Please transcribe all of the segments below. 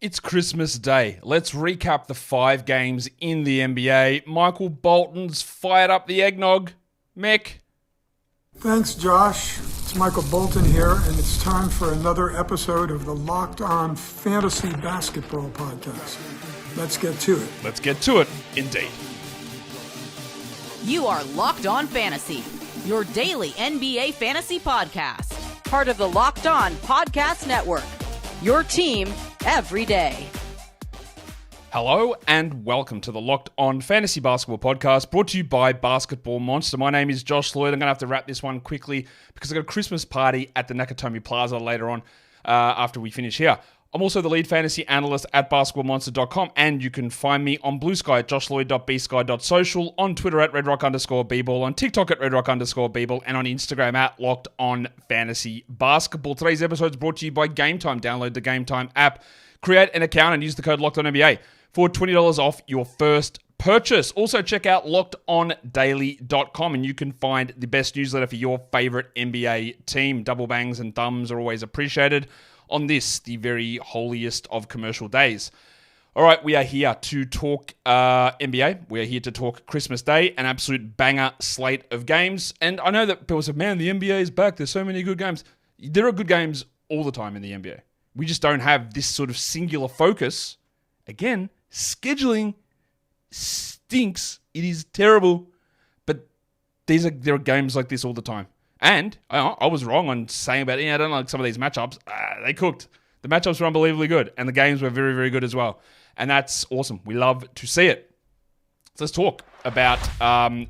It's Christmas Day. Let's recap the 5 games in the NBA. Michael Bolton's fired up the eggnog. Mick. Thanks, Josh. It's Michael Bolton here, and it's time for another episode of the Locked On Fantasy Basketball Podcast. Let's get to it. Let's get to it, indeed. You are Locked On Fantasy, your daily NBA fantasy podcast. Part of the Locked On Podcast Network, your team every day. Hello and welcome to the Locked On Fantasy Basketball Podcast, brought to you by Basketball Monster. My name is Josh Lloyd. I'm going to have to wrap this one quickly because I've got a Christmas party at the Nakatomi Plaza later on after we finish here. I'm also the lead fantasy analyst at basketballmonster.com, and you can find me on Blue Sky at joshloyd.bsky.social, on Twitter at redrock_bball, on TikTok at redrock_bball, and on Instagram at Locked On Fantasy Basketball. Today's episode is brought to you by Game Time. Download the Game Time app, create an account, and use the code LOCKEDONNBA for $20 off your first purchase. Also, check out lockedondaily.com, and you can find the best newsletter for your favorite NBA team. Double bangs and thumbs are always appreciated on this, the very holiest of commercial days. All right, we are here to talk NBA. We are here to talk Christmas Day, an absolute banger slate of games. And I know that people say, man, the NBA is back. There's so many good games. There are good games all the time in the NBA. We just don't have this sort of singular focus. Again, scheduling stinks. It is terrible. But there are games like this all the time. And I was wrong on saying about, I don't like some of these matchups. They cooked. The matchups were unbelievably good, and the games were very, very good as well. And that's awesome. We love to see it. So let's talk about the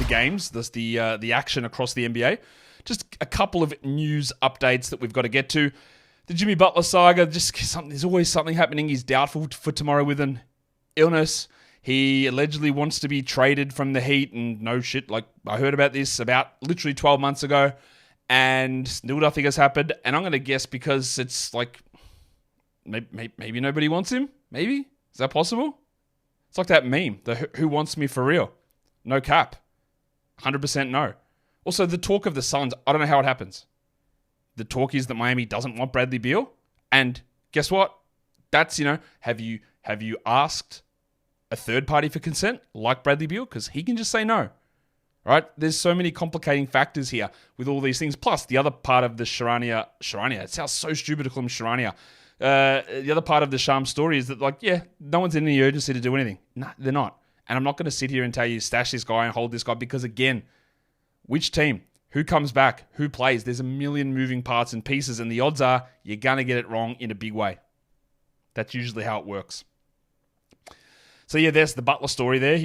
games, the action across the NBA. Just a couple of news updates that we've got to get to. The Jimmy Butler saga, there's always something happening. He's doubtful for tomorrow with an illness. He allegedly wants to be traded from the Heat, and no shit, like I heard about this about literally 12 months ago, and still nothing has happened. And I'm going to guess because it's like, maybe nobody wants him? Maybe? Is that possible? It's like that meme, the who wants me for real? No cap. 100% no. Also, the talk of the Suns, I don't know how it happens. The talk is that Miami doesn't want Bradley Beal, and guess what? That's, have you asked a third party for consent, like Bradley Beal? Because he can just say no. Right? There's so many complicating factors here with all these things. Plus, the other part of the Sharania, it sounds so stupid to call him Sharania. The other part of the Sham story is that, no one's in any urgency to do anything. No, they're not. And I'm not going to sit here and tell you, stash this guy and hold this guy, because again, which team? Who comes back? Who plays? There's a million moving parts and pieces, and the odds are you're going to get it wrong in a big way. That's usually how it works. So yeah, there's the Butler story there.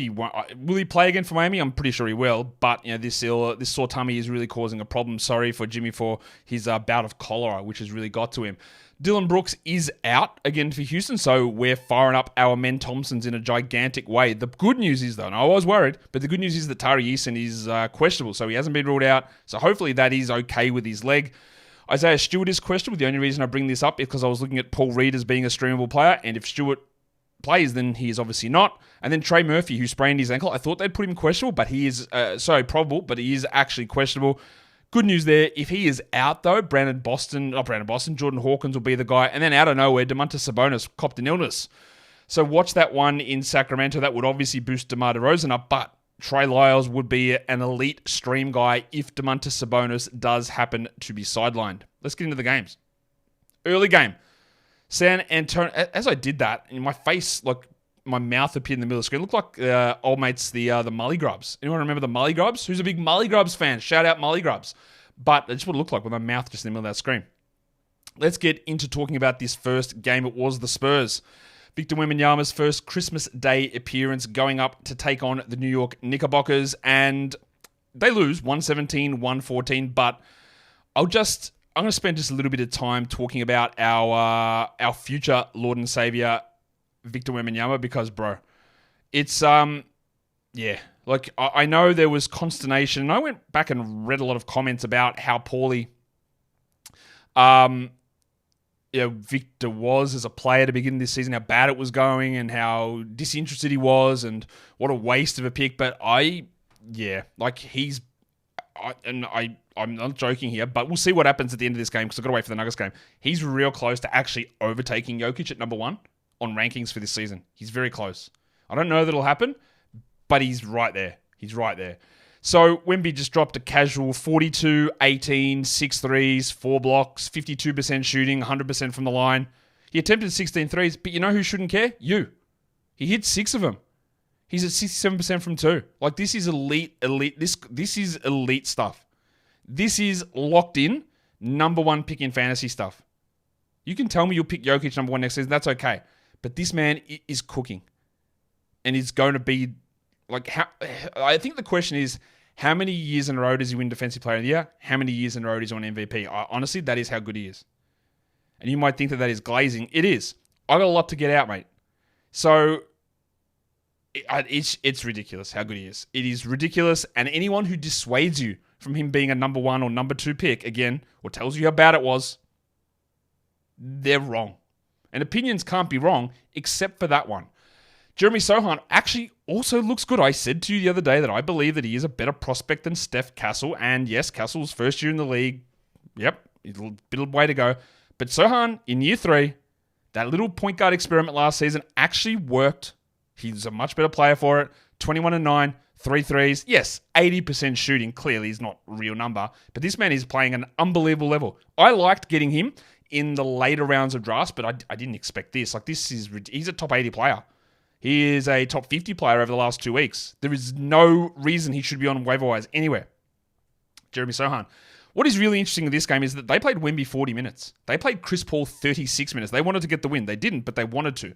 Will he play again for Miami? I'm pretty sure he will. But this sore tummy is really causing a problem. Sorry for Jimmy for his bout of cholera, which has really got to him. Dylan Brooks is out again for Houston, so we're firing up our Men Thompsons in a gigantic way. The good news is, though, and I was worried, but the good news is that Tari Eason is questionable, so he hasn't been ruled out. So hopefully that is okay with his leg. Isaiah Stewart is questionable. The only reason I bring this up is because I was looking at Paul Reed as being a streamable player, and if Stewart plays, then he is obviously not. And then Trey Murphy, who sprained his ankle, I thought they'd put him questionable, but he is probable, but he is actually questionable. Good news there. If he is out, though, Jordan Hawkins will be the guy. And then out of nowhere, Domantas Sabonis copped an illness. So watch that one in Sacramento. That would obviously boost DeMar DeRozan up, but Trey Lyles would be an elite stream guy if Domantas Sabonis does happen to be sidelined. Let's get into the games. Early game. San Antonio, as I did that, in my face, my mouth appeared in the middle of the screen. It looked like old mates, the Mully Grubs. Anyone remember the Mully Grubs? Who's a big Mully Grubs fan? Shout out Mully Grubs. But that's what it looked like with my mouth just in the middle of that screen. Let's get into talking about this first game. It was the Spurs. Victor Wembanyama's first Christmas Day appearance going up to take on the New York Knickerbockers. And they lose 117-114. But I'm going to spend just a little bit of time talking about our future Lord and Savior, Victor Wembanyama, because, bro, it's, I know there was consternation, and I went back and read a lot of comments about how poorly Victor was as a player to begin this season, how bad it was going, and how disinterested he was, and what a waste of a pick. But I'm not joking here, but we'll see what happens at the end of this game, because I've got to wait for the Nuggets game. He's real close to actually overtaking Jokic at number one. on rankings for this season. He's very close. I don't know that it'll happen, but he's right there. He's right there. So Wemby just dropped a casual 42, 18, 6 threes, 4 blocks, 52% shooting, 100% from the line. He attempted 16 threes, but you know who shouldn't care? You. He hit 6 of them. He's at 67% from 2. Like, this is elite. This is elite stuff. This is locked in, number 1 pick in fantasy stuff. You can tell me you'll pick Jokic number 1 next season. That's okay. But this man is cooking. And he's going to be, like, I think the question is, how many years in a row does he win Defensive Player of the Year? How many years in a row does he win MVP? Honestly, that is how good he is. And you might think that is glazing. It is. I got a lot to get out, mate. So it's ridiculous how good he is. It is ridiculous. And anyone who dissuades you from him being a number 1 or number 2 pick, again, or tells you how bad it was, they're wrong. And opinions can't be wrong, except for that one. Jeremy Sohan actually also looks good. I said to you the other day that I believe that he is a better prospect than Steph Castle. And yes, Castle's first year in the league. Yep, a bit of way to go. But Sohan, in year 3, that little point guard experiment last season actually worked. He's a much better player for it. 21-9, 3 threes. Yes, 80% shooting. Clearly, is not a real number. But this man is playing an unbelievable level. I liked getting him in the later rounds of drafts, but I didn't expect this. Like, he's a top 80 player. He is a top 50 player over the last 2 weeks. There is no reason he should be on waiver wires anywhere. Jeremy Sohan. What is really interesting in this game is that they played Wemby 40 minutes. They played Chris Paul 36 minutes. They wanted to get the win. They didn't, but they wanted to.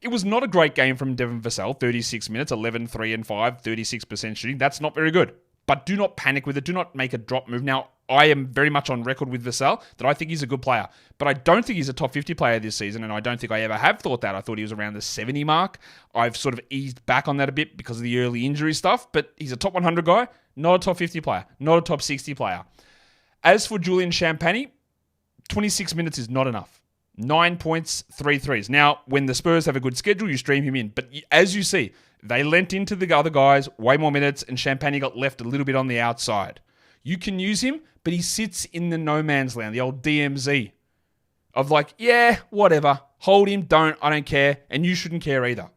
It was not a great game from Devin Vassell. 36 minutes, 11, 3, and 5, 36% shooting. That's not very good. But do not panic with it. Do not make a drop move. Now, I am very much on record with Vassell that I think he's a good player. But I don't think he's a top 50 player this season, and I don't think I ever have thought that. I thought he was around the 70 mark. I've sort of eased back on that a bit because of the early injury stuff, but he's a top 100 guy, not a top 50 player, not a top 60 player. As for Julian Champagny, 26 minutes is not enough. 9 points, 3 threes. Now, when the Spurs have a good schedule, you stream him in. But as you see, they lent into the other guys way more minutes, and Champagny got left a little bit on the outside. You can use him, but he sits in the no man's land, the old DMZ of like, yeah, whatever. Hold him, I don't care, and you shouldn't care either.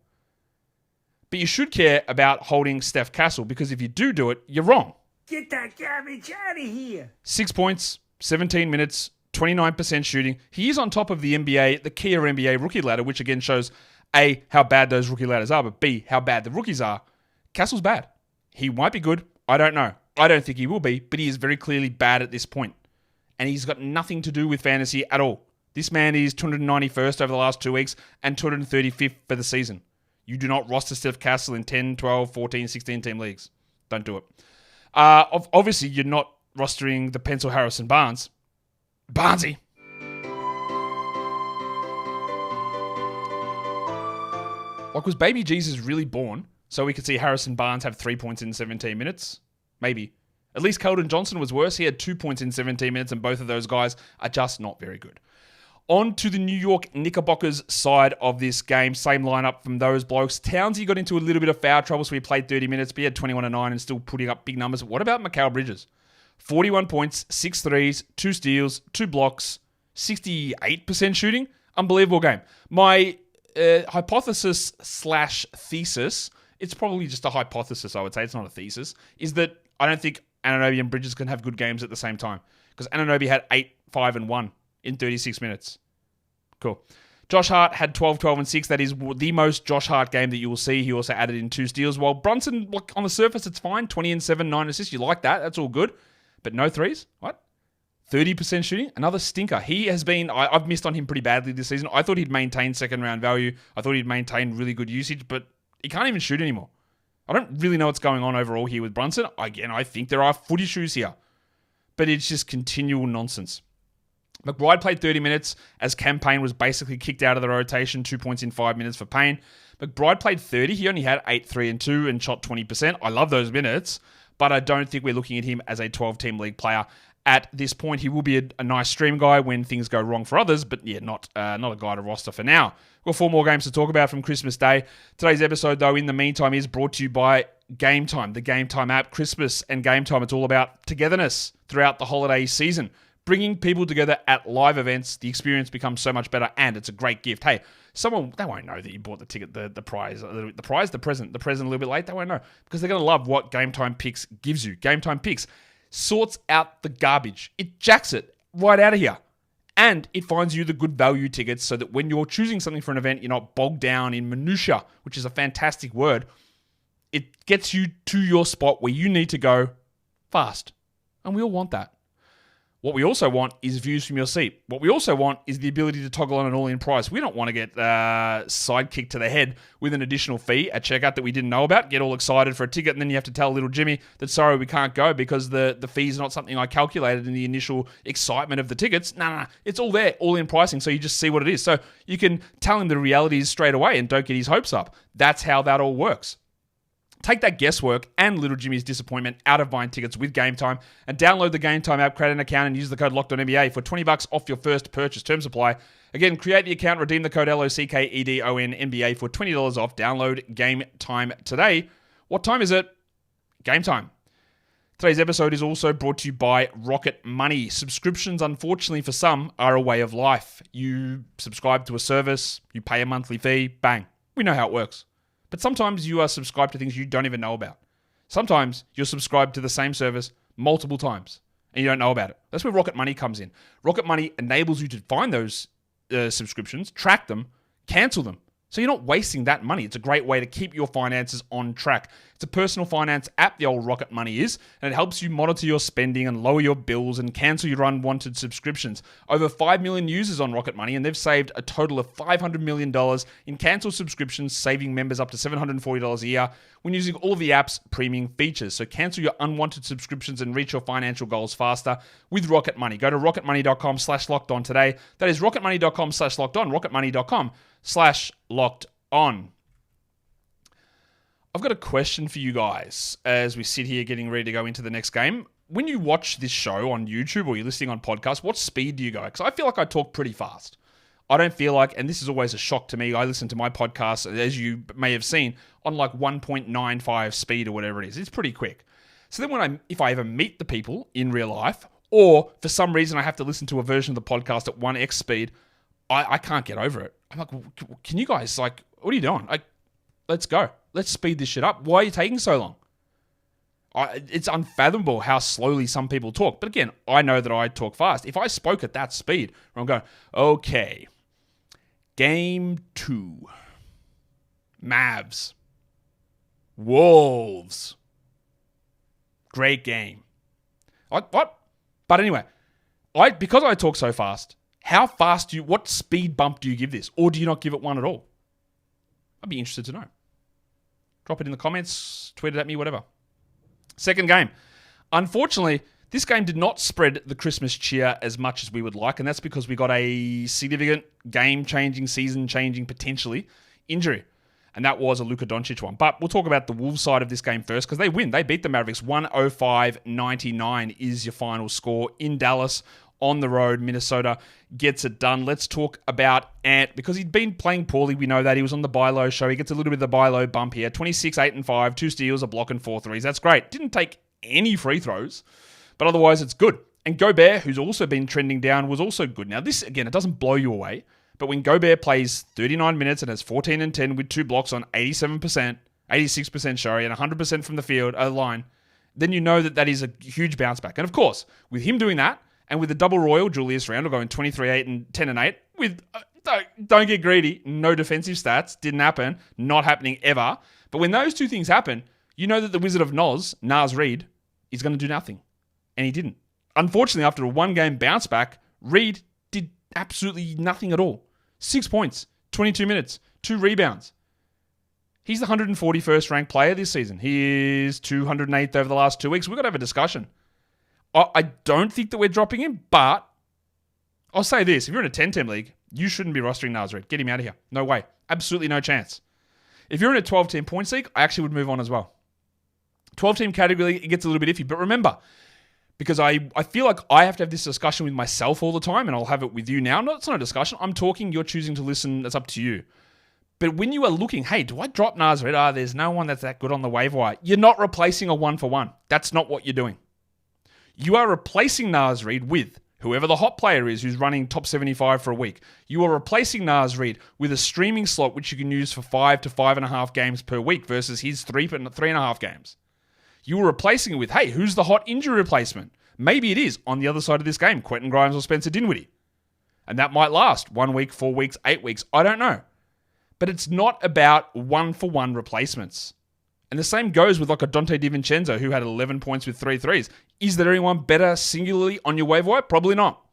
But you should care about holding Steph Castle, because if you do it, you're wrong. Get that garbage out of here. 6 points, 17 minutes, 29% shooting. He is on top of the NBA, the Kia NBA rookie ladder, which again shows A, how bad those rookie ladders are, but B, how bad the rookies are. Castle's bad. He might be good. I don't know. I don't think he will be, but he is very clearly bad at this point. And he's got nothing to do with fantasy at all. This man is 291st over the last 2 weeks and 235th for the season. You do not roster Steph Castle in 10, 12, 14, 16 team leagues. Don't do it. Obviously, you're not rostering the Pencil Harrison Barnes. Barnesy. Like, was Baby Jesus really born so we could see Harrison Barnes have 3 points in 17 minutes? Maybe. At least Keldon Johnson was worse. He had 2 points in 17 minutes, and both of those guys are just not very good. On to the New York Knickerbockers side of this game. Same lineup from those blokes. Townsy got into a little bit of foul trouble, so he played 30 minutes, but he had 21-9 and still putting up big numbers. What about Mikal Bridges? 41 points, 6 threes, 2 steals, 2 blocks, 68% shooting. Unbelievable game. My hypothesis/thesis, it's probably just a hypothesis, I would say. It's not a thesis, is that I don't think Anunoby and Bridges can have good games at the same time. Because Anunoby had 8, 5, and 1 in 36 minutes. Cool. Josh Hart had 12, 12, and 6. That is the most Josh Hart game that you will see. He also added in 2 steals. While Brunson, look, on the surface, it's fine. 20 and 7, 9 assists. You like that. That's all good. But no threes? What? 30% shooting? Another stinker. He has been... I've missed on him pretty badly this season. I thought he'd maintain second-round value. I thought he'd maintain really good usage, but he can't even shoot anymore. I don't really know what's going on overall here with Brunson. Again, I think there are foot issues here. But it's just continual nonsense. McBride played 30 minutes as Cam Payne was basically kicked out of the rotation. 2 points in 5 minutes for Payne. McBride played 30. He only had 8, 3, and 2 and shot 20%. I love those minutes, but I don't think we're looking at him as a 12-team league player at this point. He will be a nice stream guy when things go wrong for others, but yeah, not a guy to roster for now. We've got 4 more games to talk about from Christmas Day. Today's episode, though, in the meantime, is brought to you by Game Time, the Game Time app. Christmas and Game Time, it's all about togetherness throughout the holiday season. Bringing people together at live events, the experience becomes so much better, and it's a great gift. Hey, they won't know that you bought the ticket, the present a little bit late. They won't know because they're going to love what Game Time Picks gives you. Game Time Picks sorts out the garbage. It jacks it right out of here. And it finds you the good value tickets so that when you're choosing something for an event, you're not bogged down in minutia, which is a fantastic word. It gets you to your spot where you need to go fast. And we all want that. What we also want is views from your seat. What we also want is the ability to toggle on an all-in price. We don't want to get sidekicked to the head with an additional fee at checkout that we didn't know about, get all excited for a ticket, and then you have to tell little Jimmy that, sorry, we can't go because the fee's not something I calculated in the initial excitement of the tickets. No. It's all there, all-in pricing, so you just see what it is. So you can tell him the realities straight away and don't get his hopes up. That's how that all works. Take that guesswork and little Jimmy's disappointment out of buying tickets with Game Time and download the Game Time app, create an account, and use the code LOCKEDONNBA for $20 off your first purchase. Terms apply. Again, create the account, redeem the code LOCKEDONNBA for $20 off. Download Game Time today. What time is it? Game Time. Today's episode is also brought to you by Rocket Money. Subscriptions, unfortunately for some, are a way of life. You subscribe to a service, you pay a monthly fee, bang. We know how it works. But sometimes you are subscribed to things you don't even know about. Sometimes you're subscribed to the same service multiple times and you don't know about it. That's where Rocket Money comes in. Rocket Money enables you to find those subscriptions, track them, cancel them. So you're not wasting that money. It's a great way to keep your finances on track. It's a personal finance app, the old Rocket Money is, and it helps you monitor your spending and lower your bills and cancel your unwanted subscriptions. Over 5 million users on Rocket Money, and they've saved a total of $500 million in cancelled subscriptions, saving members up to $740 a year when using all of the app's premium features. So cancel your unwanted subscriptions and reach your financial goals faster with Rocket Money. Go to rocketmoney.com/lockedon today. That is rocketmoney.com/lockedon, rocketmoney.com/lockedon. I've got a question for you guys as we sit here getting ready to go into the next game. When you watch this show on YouTube or you're listening on podcasts, what speed do you go? Because I feel like I talk pretty fast. I don't feel like, and this is always a shock to me, I listen to my podcast, as you may have seen, on like 1.95 speed or whatever it is. It's pretty quick. So then if I ever meet the people in real life, or for some reason I have to listen to a version of the podcast at 1x speed, I can't get over it. I'm like, can you guys, like, what are you doing? Let's go. Let's speed this shit up. Why are you taking so long? It's unfathomable how slowly some people talk. But again, I know that I talk fast. If I spoke at that speed, where I'm going, okay, Game 2, Mavs, Wolves, great game. What? But anyway, because I talk so fast, how fast what speed bump do you give this? Or do you not give it one at all? I'd be interested to know. Drop it in the comments, tweet it at me, whatever. Second game. Unfortunately, this game did not spread the Christmas cheer as much as we would like, and that's because we got a significant game-changing, season-changing, potentially, injury. And that was a Luka Doncic one. But we'll talk about the Wolves side of this game first, because they win. They beat the Mavericks. 105-99 is your final score in Dallas. On the road, Minnesota gets it done. Let's talk about Ant, because he'd been playing poorly. We know that. He was on the buy low show. He gets a little bit of the buy low bump here. 26, 8, and 5, 2 steals, a block, and 4 threes. That's great. Didn't take any free throws, but otherwise it's good. And Gobert, who's also been trending down, was also good. Now this, again, it doesn't blow you away, but when Gobert plays 39 minutes and has 14 and 10 with 2 blocks on 86%, and 100% from the field, line, then you know that is a huge bounce back. And of course, with him doing that, and with the double royal, Julius Randle going 23, 8, and 10 and 8, with, don't get greedy, no defensive stats, didn't happen, not happening ever. But when those two things happen, you know that the Wizard of Naz Reid, is going to do nothing. And he didn't. Unfortunately, after a one-game bounce back, Reid did absolutely nothing at all. 6 points, 22 minutes, 2 rebounds. He's the 141st ranked player this season. He is 208th over the last 2 weeks. We've got to have a discussion. I don't think that we're dropping him, but I'll say this. If you're in a 10-team league, you shouldn't be rostering Naz Reid. Get him out of here. No way. Absolutely no chance. If you're in a 12-team points league, I actually would move on as well. 12-team category, it gets a little bit iffy. But remember, because I feel like I have to have this discussion with myself all the time, and I'll have it with you now. No, it's not a discussion. I'm talking. You're choosing to listen. That's up to you. But when you are looking, hey, do I drop Naz Reid? There's no one that's that good on the waiver wire. You're not replacing a 1-for-1. That's not what you're doing. You are replacing Naz Reid with whoever the hot player is who's running top 75 for a week. You are replacing Naz Reid with a streaming slot which you can use for 5 to 5.5 games per week versus his 3.5 games. You are replacing it with, hey, who's the hot injury replacement? Maybe it is, on the other side of this game, Quentin Grimes or Spencer Dinwiddie. And that might last 1 week, 4 weeks, 8 weeks. I don't know. But it's not about one-for-one replacements. And the same goes with like a Dante DiVincenzo who had 11 points with 3 threes. Is there anyone better singularly on your waiver wire? Probably not.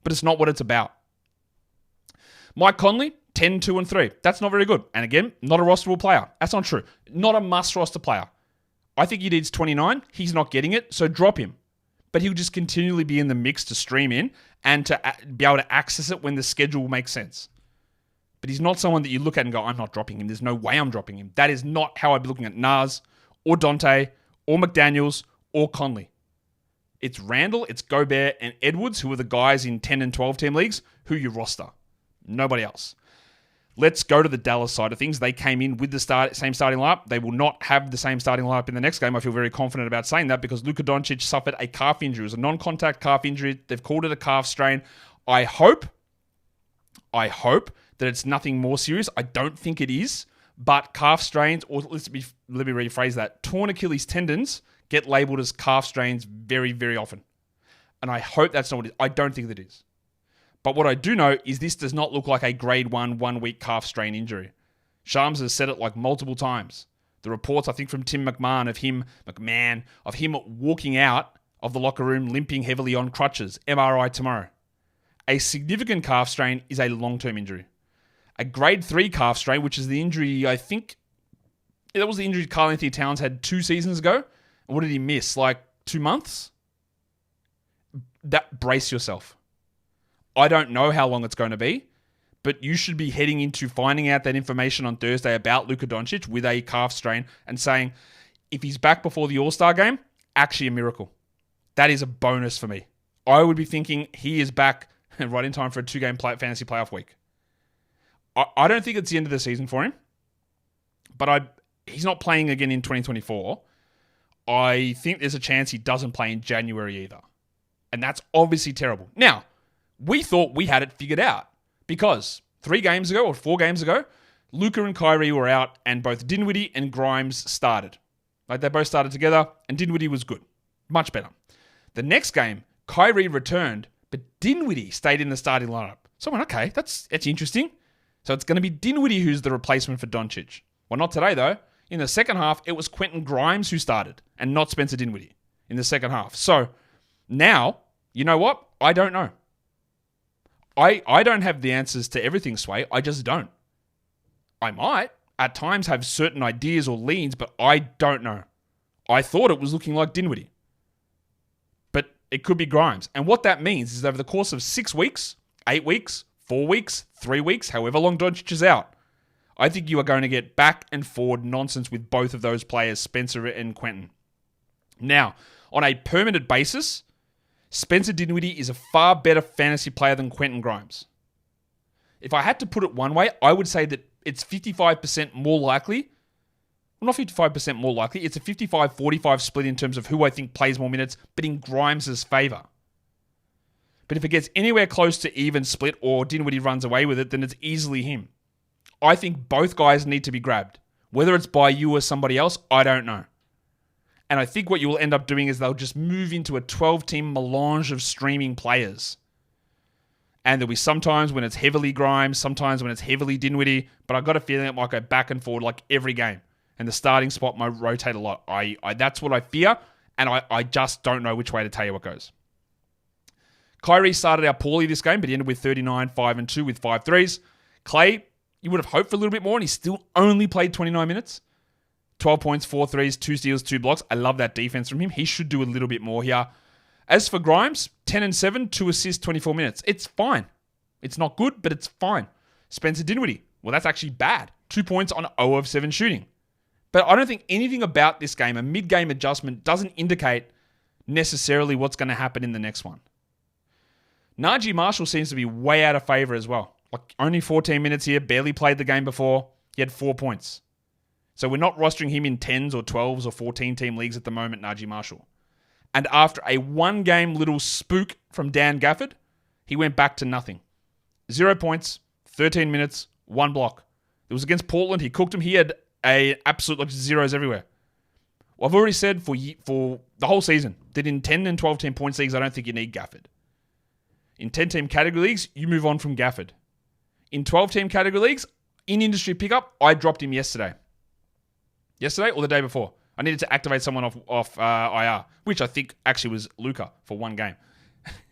But it's not what it's about. Mike Conley, 10, 2, and 3. That's not very good. And again, not a rosterable player. That's not true. Not a must-roster player. I think he needs 29. He's not getting it, so drop him. But he'll just continually be in the mix to stream in and to be able to access it when the schedule makes sense. But he's not someone that you look at and go, I'm not dropping him. There's no way I'm dropping him. That is not how I'd be looking at Naz or Dante or McDaniels or Conley. It's Randall, it's Gobert, and Edwards, who are the guys in 10 and 12 team leagues, who you roster. Nobody else. Let's go to the Dallas side of things. They came in with the same starting lineup. They will not have the same starting lineup in the next game. I feel very confident about saying that because Luka Doncic suffered a calf injury. It was a non-contact calf injury. They've called it a calf strain. I hope that it's nothing more serious. I don't think it is, but calf strains, or let me rephrase that, torn Achilles tendons get labeled as calf strains very, very often. And I hope that's not what it is. I don't think that it is. But what I do know is this does not look like a grade 1 week calf strain injury. Shams has said it like multiple times. The reports, I think, from Tim McMahon of him walking out of the locker room limping heavily on crutches, MRI tomorrow. A significant calf strain is a long-term injury. A grade 3 calf strain, which is the injury, I think, that was the injury Karl-Anthony Towns had 2 seasons ago. And what did he miss? Like 2 months? Brace yourself. I don't know how long it's going to be, but you should be heading into finding out that information on Thursday about Luka Doncic with a calf strain and saying, if he's back before the All-Star game, actually a miracle. That is a bonus for me. I would be thinking he is back right in time for a 2-game fantasy playoff week. I don't think it's the end of the season for him, but he's not playing again in 2024. I think there's a chance he doesn't play in January either. And that's obviously terrible. Now, we thought we had it figured out because 3 games ago or 4 games ago, Luka and Kyrie were out and both Dinwiddie and Grimes started. Like they both started together and Dinwiddie was good. Much better. The next game, Kyrie returned, but Dinwiddie stayed in the starting lineup. So I went, okay, that's interesting. So it's going to be Dinwiddie who's the replacement for Doncic. Well, not today, though. In the second half, it was Quentin Grimes who started and not Spencer Dinwiddie in the second half. So now, you know what? I don't know. I don't have the answers to everything, Sway. I just don't. I might at times have certain ideas or leans, but I don't know. I thought it was looking like Dinwiddie. But it could be Grimes. And what that means is over the course of 6 weeks, 8 weeks, 4 weeks, 3 weeks, however long Doncic is out, I think you are going to get back and forward nonsense with both of those players, Spencer and Quentin. Now, on a permanent basis, Spencer Dinwiddie is a far better fantasy player than Quentin Grimes. If I had to put it one way, I would say that it's 55% more likely. Well, not 55% more likely. It's a 55-45 split in terms of who I think plays more minutes, but in Grimes' favor. But if it gets anywhere close to even split or Dinwiddie runs away with it, then it's easily him. I think both guys need to be grabbed. Whether it's by you or somebody else, I don't know. And I think what you will end up doing is they'll just move into a 12-team melange of streaming players. And there'll be sometimes when it's heavily Grimes, sometimes when it's heavily Dinwiddie, but I've got a feeling it might go back and forward like every game. And the starting spot might rotate a lot. That's what I fear, and I just don't know which way to tell you what goes. Kyrie started out poorly this game, but he ended with 39, 5 and 2 with 5 threes. Clay, you would have hoped for a little bit more, and he still only played 29 minutes. 12 points, 4 threes, 2 steals, 2 blocks. I love that defense from him. He should do a little bit more here. As for Grimes, 10 and 7, 2 assists, 24 minutes. It's fine. It's not good, but it's fine. Spencer Dinwiddie, well, that's actually bad. 2 points on 0 of 7 shooting. But I don't think anything about this game, a mid-game adjustment, doesn't indicate necessarily what's going to happen in the next one. Najee Marshall seems to be way out of favor as well. Like only 14 minutes here, barely played the game before. He had 4 points. So we're not rostering him in 10s or 12s or 14 team leagues at the moment, Najee Marshall. And after a one-game little spook from Dan Gafford, he went back to nothing. 0 points, 13 minutes, 1 block. It was against Portland. He cooked him. He had a absolute zeros everywhere. Well, I've already said for the whole season that in 10 and 12-team points leagues, I don't think you need Gafford. In 10-team category leagues, you move on from Gafford. In 12-team category leagues, in industry pickup, I dropped him yesterday. Yesterday or the day before. I needed to activate someone off IR, which I think actually was Luka for one game.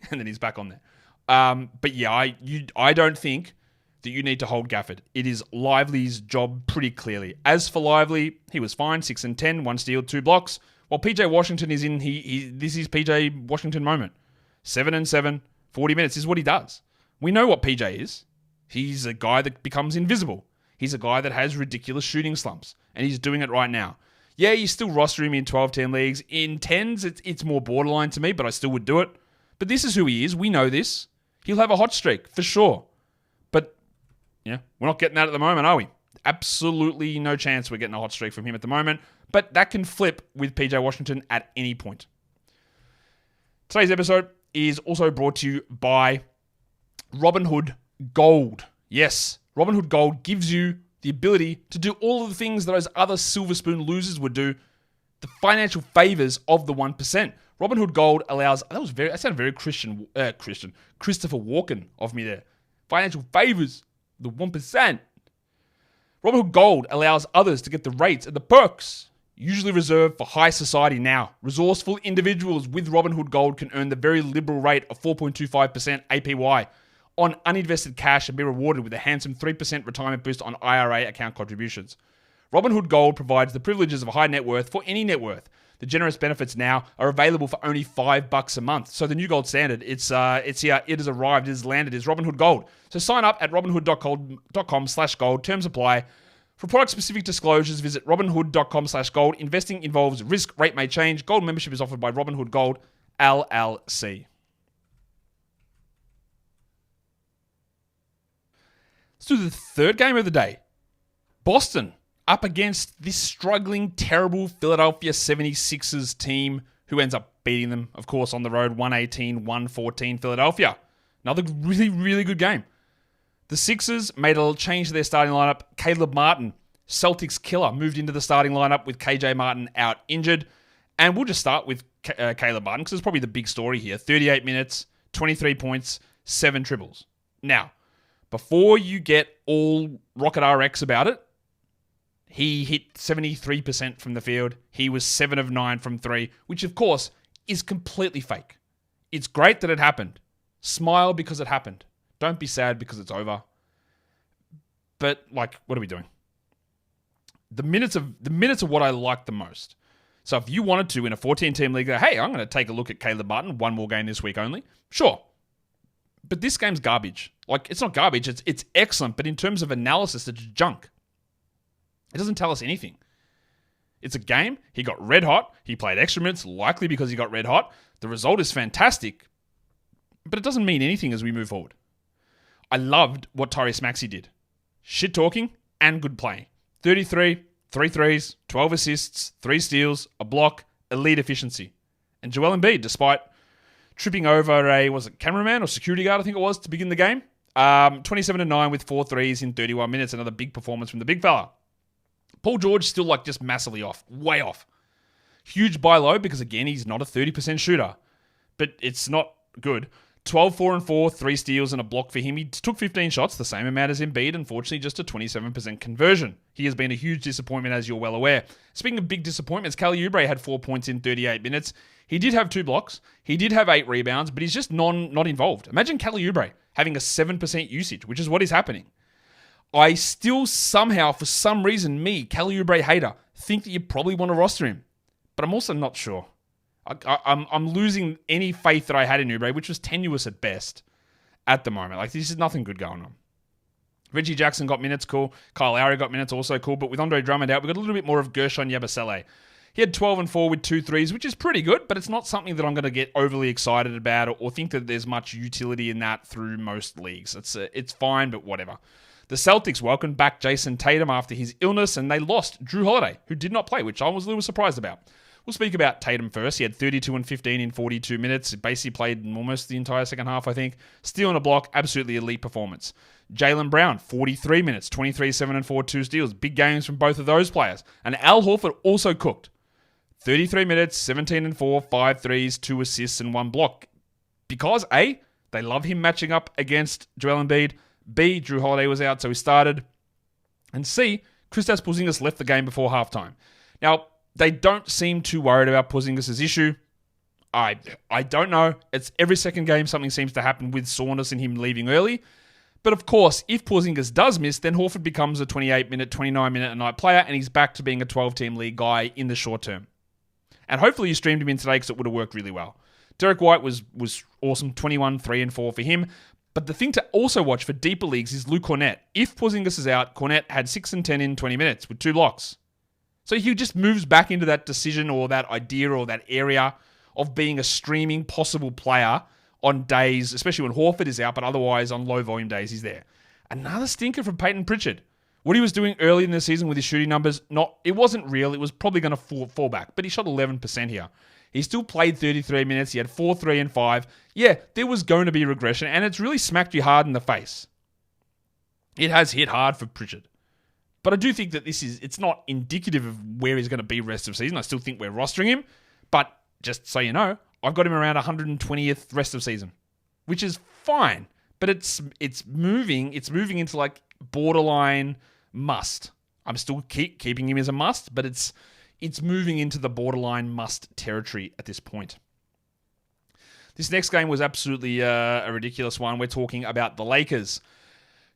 And then he's back on there. But yeah, I don't think that you need to hold Gafford. It is Lively's job pretty clearly. As for Lively, he was fine, 6 and 10, 1 steal, 2 blocks. While PJ Washington is in, this is PJ Washington moment. 7 and 7, 40 minutes is what he does. We know what PJ is. He's a guy that becomes invisible. He's a guy that has ridiculous shooting slumps, and he's doing it right now. Yeah, you still roster him in 12-team leagues. In 10s, it's more borderline to me, but I still would do it. But this is who he is. We know this. He'll have a hot streak, for sure. But, yeah, we're not getting that at the moment, are we? Absolutely no chance we're getting a hot streak from him at the moment. But that can flip with PJ Washington at any point. Today's episode is also brought to you by Robinhood Gold. Yes, Robinhood Gold gives you the ability to do all of the things that those other silver spoon losers would do, the financial favors of the 1%. Robinhood Gold allows, that sounded very Christopher Walken of me there. Financial favors, the 1%. Robinhood Gold allows others to get the rates and the perks usually reserved for high society now. Resourceful individuals with Robinhood Gold can earn the very liberal rate of 4.25% APY on uninvested cash and be rewarded with a handsome 3% retirement boost on IRA account contributions. Robinhood Gold provides the privileges of a high net worth for any net worth. The generous benefits now are available for only $5 a month. So the new gold standard, it's here, it has arrived, it has landed, is Robinhood Gold. So sign up at robinhood.com/gold. Terms apply. For product-specific disclosures, visit robinhood.com/gold. Investing involves risk. Rate may change. Gold membership is offered by Robinhood Gold, LLC. Let's do the third game of the day. Boston up against this struggling, terrible Philadelphia 76ers team who ends up beating them, of course, on the road, 118-114 Philadelphia. Another really, really good game. The Sixers made a little change to their starting lineup. Caleb Martin, Celtics killer, moved into the starting lineup with KJ Martin out injured. And we'll just start with Caleb Martin because it's probably the big story here. 38 minutes, 23 points, 7 triples. Now, before you get all Rocket RX about it, he hit 73% from the field. He was 7 of 9 from 3, which of course is completely fake. It's great that it happened. Smile because it happened. Don't be sad because it's over. But what are we doing? The minutes are what I like the most. So if you wanted to in a 14-team league, hey, I'm going to take a look at Caleb Martin, one more game this week only. Sure. But this game's garbage. It's not garbage. It's excellent, but in terms of analysis, it's junk. It doesn't tell us anything. It's a game. He got red hot. He played extra minutes, likely because he got red hot. The result is fantastic, but it doesn't mean anything as we move forward. I loved what Tyrese Maxey did. Shit talking and good playing. 33, 3 threes, 12 assists, 3 steals, a block, elite efficiency. And Joel Embiid, despite tripping over was it cameraman or security guard, I think it was, to begin the game. 27-9 with 4 threes in 31 minutes. Another big performance from the big fella. Paul George still just massively off. Way off. Huge buy low because, again, he's not a 30% shooter. But it's not good. 12, 4 and 4, 3 steals and a block for him. He took 15 shots, the same amount as Embiid, unfortunately just a 27% conversion. He has been a huge disappointment, as you're well aware. Speaking of big disappointments, Kelly Oubre had 4 points in 38 minutes. He did have 2 blocks. He did have 8 rebounds, but he's just not involved. Imagine Kelly Oubre having a 7% usage, which is what is happening. I still somehow, for some reason, Kelly Oubre hater, think that you probably want to roster him. But I'm also not sure. I'm losing any faith that I had in Oubre, which was tenuous at best at the moment. This is nothing good going on. Reggie Jackson got minutes, cool. Kyle Lowry got minutes, also cool. But with Andre Drummond out, we got a little bit more of Gershon Yabusele. He had 12 and 4 with 2 threes, which is pretty good, but it's not something that I'm going to get overly excited about or think that there's much utility in that through most leagues. It's fine, but whatever. The Celtics welcomed back Jason Tatum after his illness, and they lost Drew Holiday, who did not play, which I was a little surprised about. We'll speak about Tatum first. He had 32 and 15 in 42 minutes. He basically played almost the entire second half, I think. Steal and a block, absolutely elite performance. Jaylen Brown, 43 minutes, 23, 7 and 4, 2 steals. Big games from both of those players. And Al Horford also cooked. 33 minutes, 17 and 4, 5 threes, 2 assists, and 1 block. Because A, they love him matching up against Joel Embiid. B, Drew Holiday was out, so he started. And C, Kristaps Porzingis left the game before halftime. Now, they don't seem too worried about Porzingis' issue. I don't know. It's every second game something seems to happen with soreness and him leaving early. But of course, if Porzingis does miss, then Horford becomes a 28-minute, 29-minute a night player, and he's back to being a 12-team league guy in the short term. And hopefully you streamed him in today because it would have worked really well. Derek White was awesome, 21, 3 and 4 for him. But the thing to also watch for deeper leagues is Luke Cornett. If Porzingis is out, Cornett had 6 and 10 in 20 minutes with 2 blocks. So he just moves back into that decision or that idea or that area of being a streaming possible player on days, especially when Horford is out, but otherwise on low volume days, he's there. Another stinker from Peyton Pritchard. What he was doing early in the season with his shooting numbers, it wasn't real. It was probably going to fall back, but he shot 11% here. He still played 33 minutes. He had 4, 3, and 5. Yeah, there was going to be regression, and it's really smacked you hard in the face. It has hit hard for Pritchard. But I do think that it's not indicative of where he's going to be rest of season. I still think we're rostering him, but just so you know, I've got him around 120th rest of season, which is fine. But it's moving into like borderline must. I'm still keeping him as a must, but it's moving into the borderline must territory at this point. This next game was absolutely a ridiculous one. We're talking about the Lakers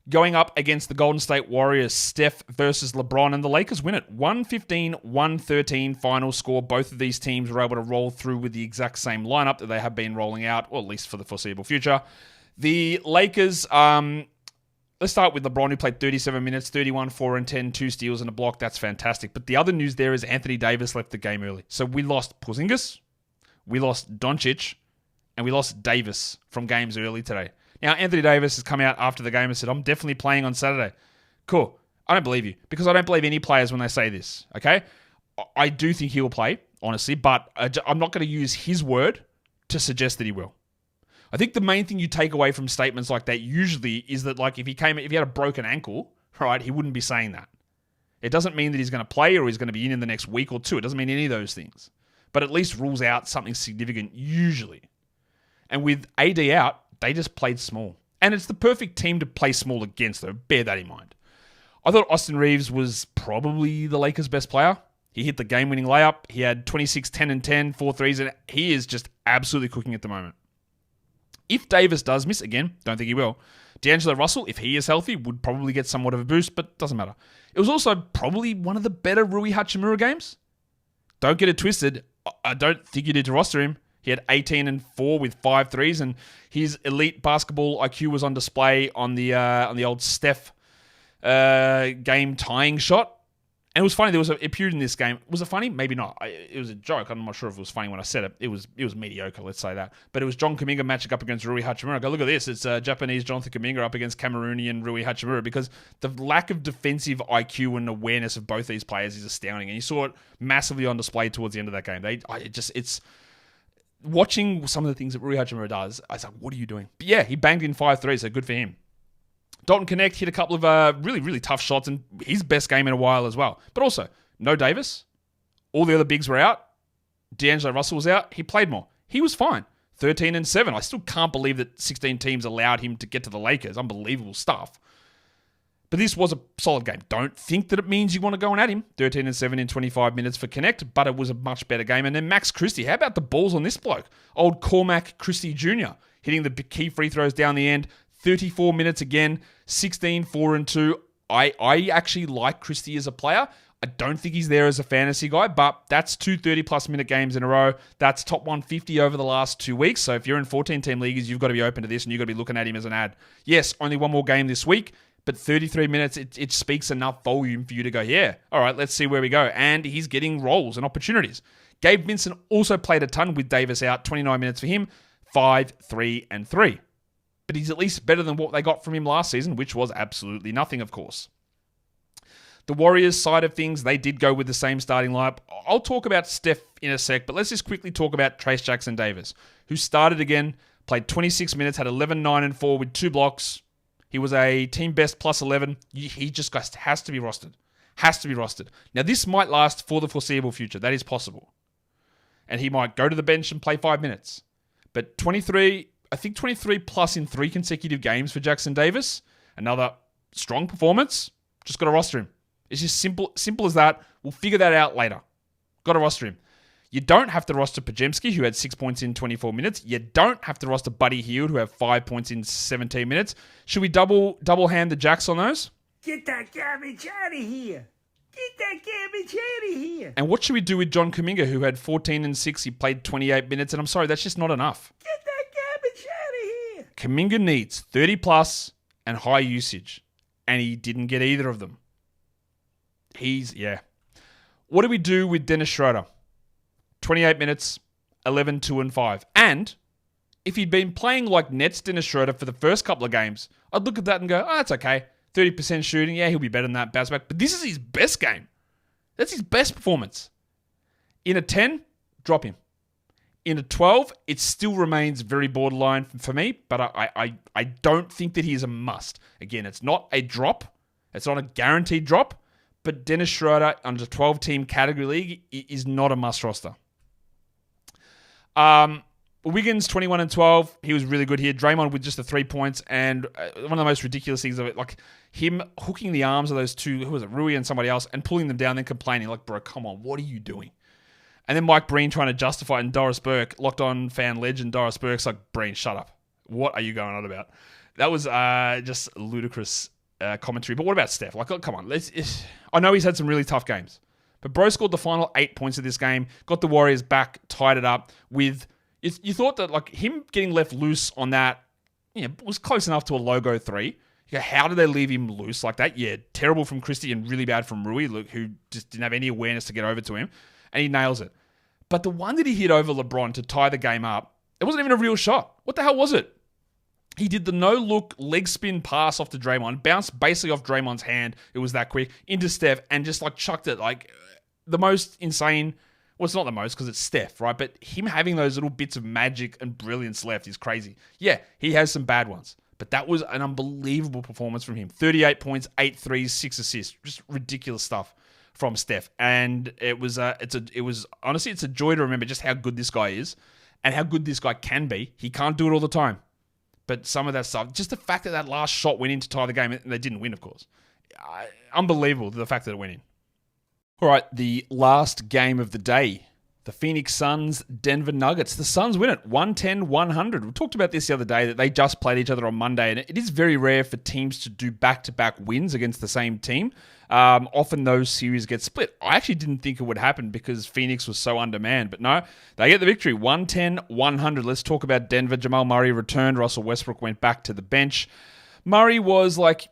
going up against the Golden State Warriors, Steph versus LeBron, and the Lakers win it. 115-113 final score. Both of these teams were able to roll through with the exact same lineup that they have been rolling out, or at least for the foreseeable future. The Lakers, let's start with LeBron, who played 37 minutes, 31, 4 and 10, 2 steals and a block. That's fantastic. But the other news there is Anthony Davis left the game early. So we lost Porzingis, we lost Doncic, and we lost Davis from games early today. Now, Anthony Davis has come out after the game and said, I'm definitely playing on Saturday. Cool. I don't believe you, because I don't believe any players when they say this, okay? I do think he will play, honestly, but I'm not going to use his word to suggest that he will. I think the main thing you take away from statements like that usually is that, like, if he had a broken ankle, right, he wouldn't be saying that. It doesn't mean that he's going to play or he's going to be in the next week or two. It doesn't mean any of those things. But at least rules out something significant usually. And with AD out, they just played small. And it's the perfect team to play small against, though. Bear that in mind. I thought Austin Reeves was probably the Lakers' best player. He hit the game-winning layup. He had 26, 10 and 10, 4 threes, and he is just absolutely cooking at the moment. If Davis does miss, again, don't think he will, D'Angelo Russell, if he is healthy, would probably get somewhat of a boost, but doesn't matter. It was also probably one of the better Rui Hachimura games. Don't get it twisted. I don't think you need to roster him. He had 18 and 4 with 5 threes, and his elite basketball IQ was on display on the old Steph game tying shot. And it was funny. There was a period in this game. Was it funny? Maybe not. It was a joke. I'm not sure if it was funny when I said it. It was mediocre, let's say that. But it was John Kuminga matching up against Rui Hachimura. I go, look at this. It's Japanese Jonathan Kuminga up against Cameroonian Rui Hachimura, because the lack of defensive IQ and awareness of both these players is astounding. And you saw it massively on display towards the end of that game. It's watching some of the things that Rui Hachimura does. I was like, what are you doing? But yeah, he banged in 5 threes, so good for him. Dalton Connect hit a couple of really, really tough shots, and his best game in a while as well. But also, no Davis. All the other bigs were out. D'Angelo Russell was out. He played more. He was fine. 13 and 7. I still can't believe that 16 teams allowed him to get to the Lakers. Unbelievable stuff. But this was a solid game. Don't think that it means you want to go and at him. 13 and 7 in 25 minutes for Connect, but it was a much better game. And then Max Christie. How about the balls on this bloke? Old Cormac Christie Jr. hitting the key free throws down the end. 34 minutes again, 16, 4 and 2. I actually like Christie as a player. I don't think he's there as a fantasy guy, but that's 2 30-plus minute games in a row. That's top 150 over the last 2 weeks. So if you're in 14-team leagues, you've got to be open to this, and you've got to be looking at him as an ad. Yes, only one more game this week, but 33 minutes, it speaks enough volume for you to go, yeah, all right, let's see where we go. And he's getting roles and opportunities. Gabe Vincent also played a ton with Davis out, 29 minutes for him, 5, 3, and 3. But he's at least better than what they got from him last season, which was absolutely nothing, of course. The Warriors side of things, they did go with the same starting lineup. I'll talk about Steph in a sec, but let's just quickly talk about Trayce Jackson-Davis, who started again, played 26 minutes, had 11, 9, and 4 with 2 blocks. He was a team best plus 11. He just has to be rostered. Has to be rostered. Now, this might last for the foreseeable future. That is possible. And he might go to the bench and play 5 minutes. But 23 plus in 3 consecutive games for Jackson-Davis. Another strong performance. Just got to roster him. It's just simple as that. We'll figure that out later. Got to roster him. You don't have to roster Podziemski, who had 6 points in 24 minutes. You don't have to roster Buddy Hield, who had 5 points in 17 minutes. Should we double hand the Jacks on those? Get that garbage out of here. Get that garbage out of here. And what should we do with John Kuminga, who had 14 and 6? He played 28 minutes, and I'm sorry, that's just not enough. Get that garbage out of here. Kuminga needs 30 plus and high usage, and he didn't get either of them. What do we do with Dennis Schroeder? 28 minutes, 11, 2, and 5. And if he'd been playing like Nets Dennis Schroeder for the first couple of games, I'd look at that and go, oh, that's okay. 30% shooting. Yeah, he'll be better than that. Bounce back. But this is his best game. That's his best performance. In a 10, drop him. In a 12, it still remains very borderline for me, but I don't think that he is a must. Again, it's not a drop. It's not a guaranteed drop, but Dennis Schroeder under 12-team category league is not a must roster. Wiggins, 21 and 12. He was really good here. Draymond with just the 3 points. And one of the most ridiculous things of it, like him hooking the arms of those two, who was it, Rui and somebody else, and pulling them down, then complaining, like, bro, come on, what are you doing? And then Mike Breen trying to justify it, and Doris Burke, locked on fan legend Doris Burke's like, Breen, shut up. What are you going on about? That was just ludicrous commentary. But what about Steph? Like, come on. I know he's had some really tough games. But bro scored the final 8 points of this game, got the Warriors back, tied it up with... You thought that like him getting left loose on that, was close enough to a logo 3. You go, how did they leave him loose like that? Yeah, terrible from Christie and really bad from Rui, who just didn't have any awareness to get over to him. And he nails it. But the one that he hit over LeBron to tie the game up, it wasn't even a real shot. What the hell was it? He did the no-look leg spin pass off to Draymond, bounced basically off Draymond's hand, it was that quick, into Steph, and just like chucked it like the most insane... Well, it's not the most because it's Steph, right? But him having those little bits of magic and brilliance left is crazy. Yeah, he has some bad ones. But that was an unbelievable performance from him. 38 points, 8 threes, 6 assists. Just ridiculous stuff from Steph. And it was honestly, it's a joy to remember just how good this guy is and how good this guy can be. He can't do it all the time. But some of that stuff, just the fact that that last shot went in to tie the game, and they didn't win, of course. Unbelievable, the fact that it went in. All right, the last game of the day. The Phoenix Suns, Denver Nuggets. The Suns win it, 110-100. We talked about this the other day, that they just played each other on Monday, and it is very rare for teams to do back-to-back wins against the same team. Often those series get split. I actually didn't think it would happen because Phoenix was so undermanned, but no, they get the victory, 110-100. Let's talk about Denver. Jamal Murray returned. Russell Westbrook went back to the bench. Murray was like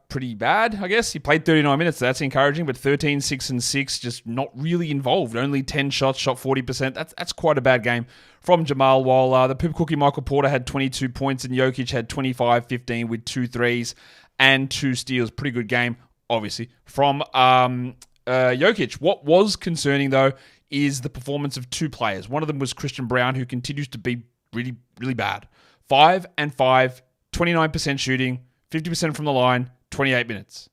pretty bad, I guess. He played 39 minutes, so that's encouraging, but 13, 6, and 6, just not really involved. Only 10 shots, shot 40%. That's quite a bad game from Jamal, while the Poop Cookie Michael Porter had 22 points and Jokic had 25, 15 with 2 threes and 2 steals. Pretty good game, obviously, from Jokic. What was concerning, though, is the performance of 2 players. One of them was Christian Braun, who continues to be really, really bad. 5 and 5, 29% shooting, 50% from the line, 28 minutes.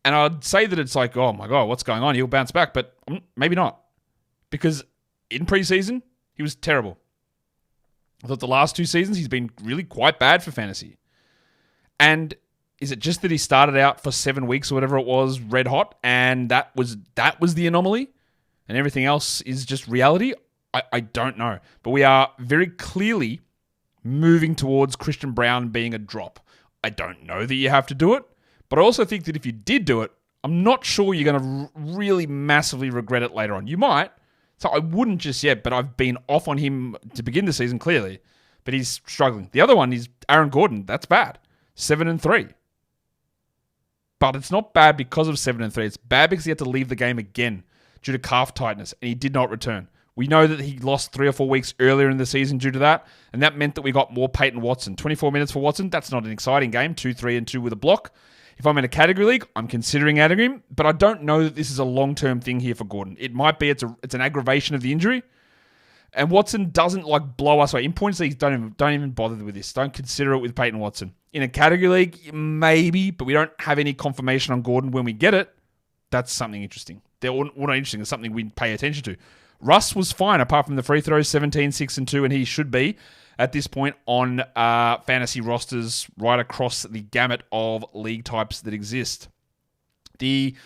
And I'd say that it's like, oh my God, what's going on? He'll bounce back, but maybe not. Because in preseason, he was terrible. I thought the last 2 seasons, he's been really quite bad for fantasy. And is it just that he started out for 7 weeks or whatever it was, red hot, and that was the anomaly? And everything else is just reality? I don't know. But we are very clearly moving towards Christian Braun being a drop. I don't know that you have to do it, but I also think that if you did do it, I'm not sure you're going to really massively regret it later on. You might, so I wouldn't just yet, but I've been off on him to begin the season, clearly, but he's struggling. The other one is Aaron Gordon. That's bad. 7 and 3. But it's not bad because of 7 and 3. It's bad because he had to leave the game again due to calf tightness, and he did not return. We know that he lost 3 or 4 weeks earlier in the season due to that, and that meant that we got more Peyton Watson. 24 minutes for Watson, that's not an exciting game. 2, 3, and 2 with a block. If I'm in a category league, I'm considering adding him, but I don't know that this is a long-term thing here for Gordon. It might be it's an aggravation of the injury, and Watson doesn't blow us away. In points leagues, don't even bother with this. Don't consider it with Peyton Watson. In a category league, maybe, but we don't have any confirmation on Gordon when we get it. That's something interesting. Not interesting. It's something we pay attention to. Russ was fine apart from the free throws, 17, 6, and 2, and he should be at this point on fantasy rosters right across the gamut of league types that exist. The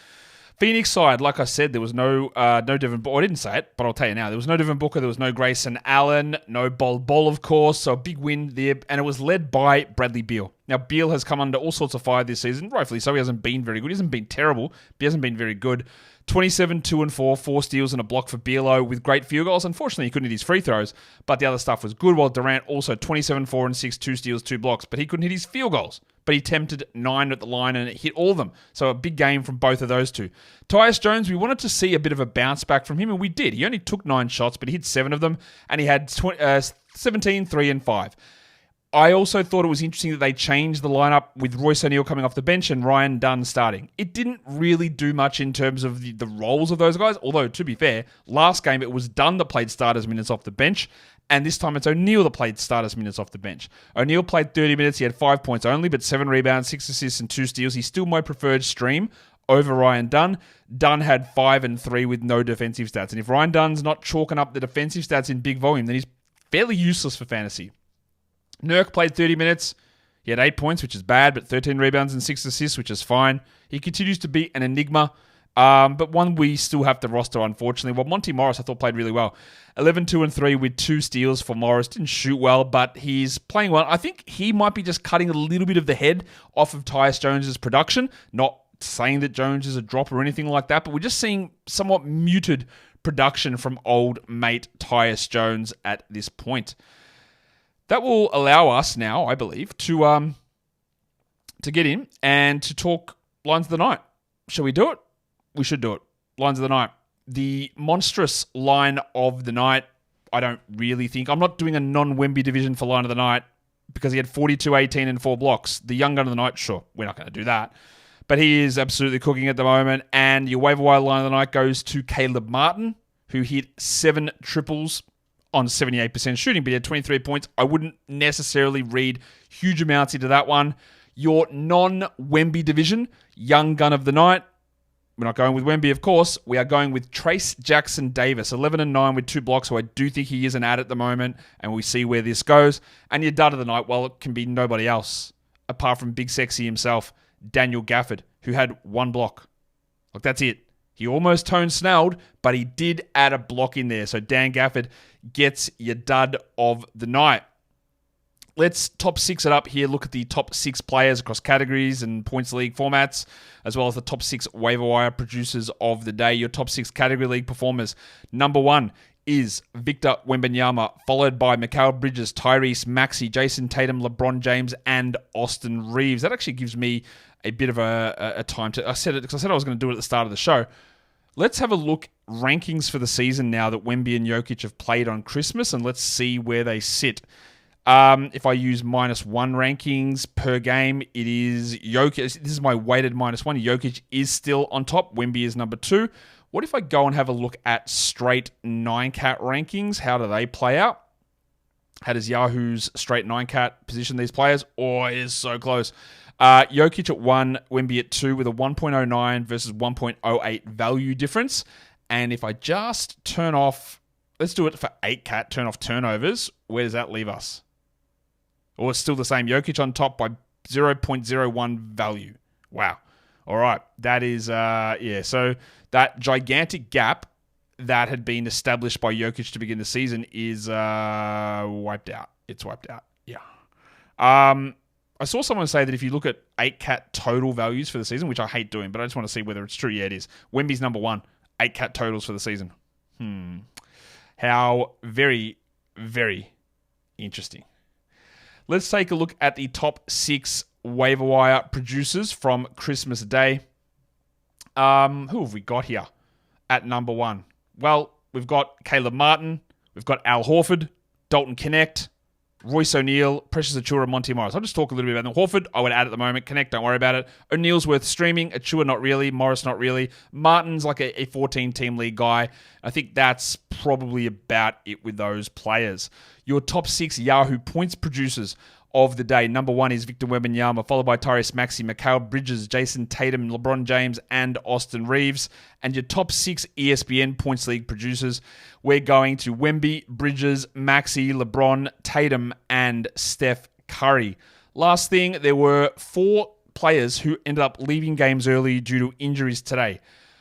Phoenix side, like I said, there was no Devin Booker. I didn't say it, but I'll tell you now. There was no Devin Booker. There was no Grayson Allen. No Bol, of course. So a big win there. And it was led by Bradley Beal. Now, Beal has come under all sorts of fire this season. Rightfully so. He hasn't been very good. He hasn't been terrible, but he hasn't been very good. 27, 2 and 4, 4 steals and a block for Bealo with great field goals. Unfortunately, he couldn't hit his free throws, but the other stuff was good. While Durant also 27, 4 and 6, 2 steals, 2 blocks, but he couldn't hit his field goals. But he attempted 9 at the line and hit all of them. So a big game from both of those two. Tyus Jones, we wanted to see a bit of a bounce back from him, and we did. He only took 9 shots, but he hit 7 of them, and he had 17, 3 and 5. I also thought it was interesting that they changed the lineup with Royce O'Neal coming off the bench and Ryan Dunn starting. It didn't really do much in terms of the roles of those guys, although, to be fair, last game it was Dunn that played starters minutes off the bench, and this time it's O'Neal that played starters minutes off the bench. O'Neal played 30 minutes, he had 5 points only, but 7 rebounds, 6 assists, and 2 steals. He's still my preferred stream over Ryan Dunn. Dunn had 5 and 3 with no defensive stats, and if Ryan Dunn's not chalking up the defensive stats in big volume, then he's fairly useless for fantasy. Nurk played 30 minutes. He had 8 points, which is bad, but 13 rebounds and 6 assists, which is fine. He continues to be an enigma, but one we still have to roster, unfortunately. Well, Monty Morris, I thought, played really well. 11, 2 and 3 with 2 steals for Morris. Didn't shoot well, but he's playing well. I think he might be just cutting a little bit of the head off of Tyus Jones' production. Not saying that Jones is a drop or anything like that, but we're just seeing somewhat muted production from old mate Tyus Jones at this point. That will allow us now, I believe, to get in and to talk lines of the night. Shall we do it? We should do it. Lines of the night. The monstrous line of the night, I don't really think. I'm not doing a non-Wemby division for line of the night because he had 42, 18, and 4 blocks. The young gun of the night, sure, we're not going to do that. But he is absolutely cooking at the moment. And your waiver wire line of the night goes to Caleb Martin, who hit 7 triples on 78% shooting, but he had 23 points. I wouldn't necessarily read huge amounts into that one. Your non-Wemby division, young gun of the night. We're not going with Wemby, of course. We are going with Trace Jackson Davis, 11 and 9 with 2 blocks, so I do think he is an ad at the moment, and we see where this goes. And your dud of the night, well, it can be nobody else, apart from Big Sexy himself, Daniel Gafford, who had 1 block. Like, that's it. He almost toned Snelled, but he did add a block in there. So Dan Gafford gets your dud of the night. Let's top 6 it up here. Look at the top 6 players across categories and points league formats, as well as the top 6 waiver wire producers of the day. Your top 6 category league performers. Number 1 is Victor Wembanyama, followed by Mikal Bridges, Tyrese Maxey, Jason Tatum, LeBron James, and Austin Reeves. That actually gives me a bit of a time to... I said it because I said I was going to do it at the start of the show. Let's have a look rankings for the season now that Wemby and Jokic have played on Christmas, and let's see where they sit. If I use -1 rankings per game, it is Jokic. This is my weighted -1. Jokic is still on top. Wemby is number 2. What if I go and have a look at straight 9-cat rankings? How do they play out? How does Yahoo's straight 9-cat position these players? Oh, it is so close. Jokic at 1, Wemby at 2 with a 1.09 versus 1.08 value difference. And if I just turn off, let's do it for 8-cat, turn off turnovers, where does that leave us? Or it's still the same. Jokic on top by 0.01 value. Wow. All right. That is, so that gigantic gap that had been established by Jokic to begin the season is wiped out. It's wiped out. Yeah. I saw someone say that if you look at 8-cat total values for the season, which I hate doing, but I just want to see whether it's true. Yeah, it is. Wemby's number 1, 8-cat totals for the season. How very, very interesting. Let's take a look at the top 6 waiver wire producers from Christmas Day. Who have we got here at number 1? Well, we've got Caleb Martin. We've got Al Horford, Dalton Connect, Royce O'Neal, Precious Achiuwa, Monty Morris. I'll just talk a little bit about them. Horford, I would add at the moment. Connect, don't worry about it. O'Neal's worth streaming. Achiuwa, not really. Morris, not really. Martin's like a 14-team league guy. I think that's probably about it with those players. Your top 6 Yahoo points producers of the day. Number 1 is Victor Wembanyama, followed by Tyrese Maxey, Mikal Bridges, Jason Tatum, LeBron James, and Austin Reeves. And your top 6 ESPN Points League producers, we're going to Wemby, Bridges, Maxey, LeBron, Tatum, and Steph Curry. Last thing, there were 4 players who ended up leaving games early due to injuries today.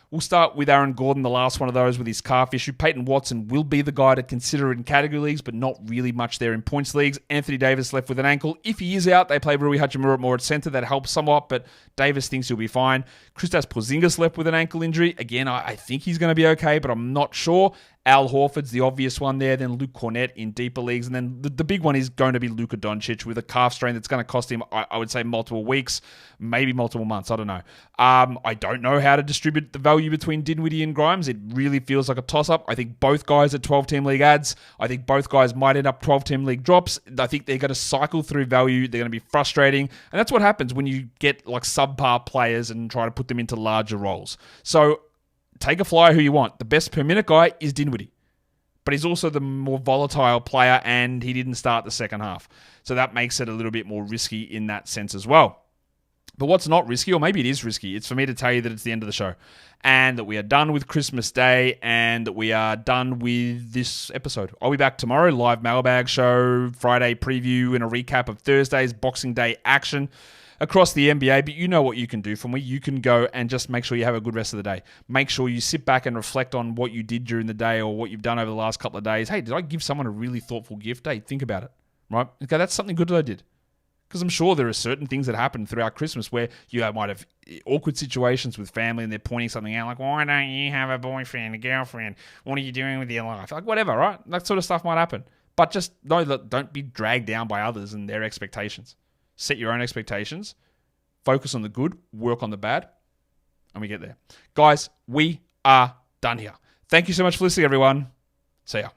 We'll start with Aaron Gordon, the last one of those with his calf issue. Peyton Watson will be the guy to consider in category leagues, but not really much there in points leagues. Anthony Davis left with an ankle. If he is out, they play Rui Hachimura more at center. That helps somewhat, but Davis thinks he'll be fine. Kristaps Porzingis left with an ankle injury. Again, I think he's going to be okay, but I'm not sure. Al Horford's the obvious one there, then Luke Cornett in deeper leagues, and then the big one is going to be Luka Doncic with a calf strain that's going to cost him, I would say, multiple weeks, maybe multiple months. I don't know. I don't know how to distribute the value between Dinwiddie and Grimes. It really feels like a toss-up. I think both guys are 12-team league ads. I think both guys might end up 12-team league drops. I think they're going to cycle through value. They're going to be frustrating, and that's what happens when you get like subpar players and try to put them into larger roles. So take a flyer who you want. The best per minute guy is Dinwiddie, but he's also the more volatile player, and he didn't start the second half. So that makes it a little bit more risky in that sense as well. But what's not risky, or maybe it is risky, it's for me to tell you that it's the end of the show and that we are done with Christmas Day and that we are done with this episode. I'll be back tomorrow, live mailbag show, Friday preview, and a recap of Thursday's Boxing Day action across the NBA, but you know what you can do for me. You can go and just make sure you have a good rest of the day. Make sure you sit back and reflect on what you did during the day or what you've done over the last couple of days. Hey, did I give someone a really thoughtful gift? Hey, think about it, right? Okay, that's something good that I did. Because I'm sure there are certain things that happen throughout Christmas where you might have awkward situations with family and they're pointing something out like, why don't you have a boyfriend, a girlfriend? What are you doing with your life? Like, whatever, right? That sort of stuff might happen. But just know that don't be dragged down by others and their expectations. Set your own expectations. Focus on the good, work on the bad, and we get there. Guys, we are done here. Thank you so much for listening, everyone. See ya.